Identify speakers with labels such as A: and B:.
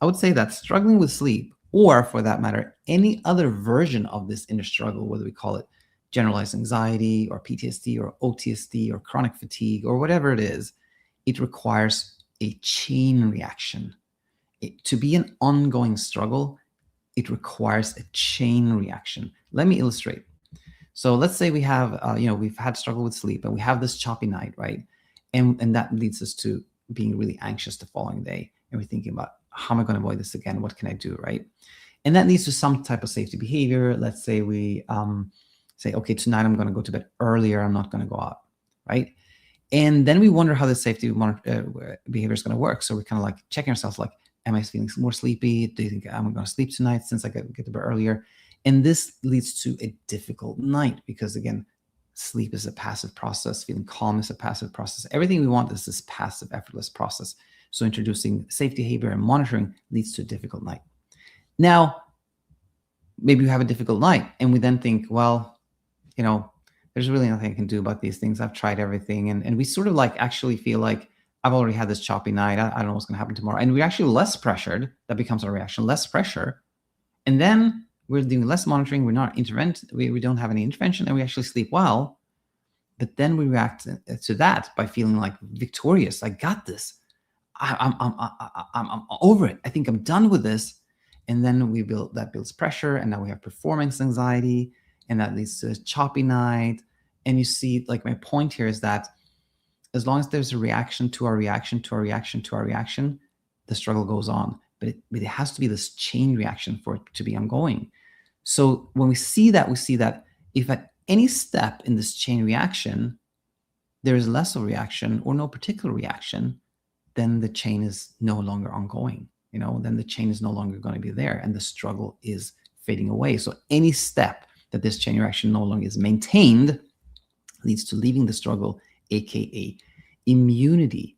A: I would say that struggling with sleep, or for that matter, any other version of this inner struggle, whether we call it generalized anxiety or PTSD or OTSD or chronic fatigue or whatever it is, it requires a chain reaction. To be an ongoing struggle, it requires a chain reaction. Let me illustrate. So let's say we have, we've had struggle with sleep and we have this choppy night, right? And that leads us to being really anxious the following day. And we're thinking about, how am I going to avoid this again? What can I do, right? And that leads to some type of safety behavior. Let's say we say, okay, tonight I'm going to go to bed earlier. I'm not going to go out, right? And then we wonder how the safety behavior is going to work. So we're kind of like checking ourselves, like, am I feeling more sleepy? Do you think I'm going to sleep tonight since I get to bed earlier? And this leads to a difficult night because, again, sleep is a passive process. Feeling calm is a passive process. Everything we want is this passive, effortless process. So introducing safety behavior and monitoring leads to a difficult night. Now, maybe we have a difficult night and we then think, well, there's really nothing I can do about these things. I've tried everything. And we sort of like actually feel like, I've already had this choppy night. I don't know what's going to happen tomorrow. And we're actually less pressured. That becomes our reaction, less pressure. And then we're doing less monitoring. We're not we don't have any intervention, and we actually sleep well. But then we react to that by feeling like victorious. I got this. I'm over it. I think I'm done with this. And then that builds pressure, and now we have performance anxiety, and that leads to a choppy night. And you see, like, my point here is that as long as there's a reaction to our reaction to our reaction to our reaction, the struggle goes on. But it has to be this chain reaction for it to be ongoing. So when we see that if at any step in this chain reaction, there is less of a reaction or no particular reaction, then the chain is no longer ongoing. Then the chain is no longer going to be there, and the struggle is fading away. So any step that this chain reaction no longer is maintained leads to leaving the struggle, aka immunity.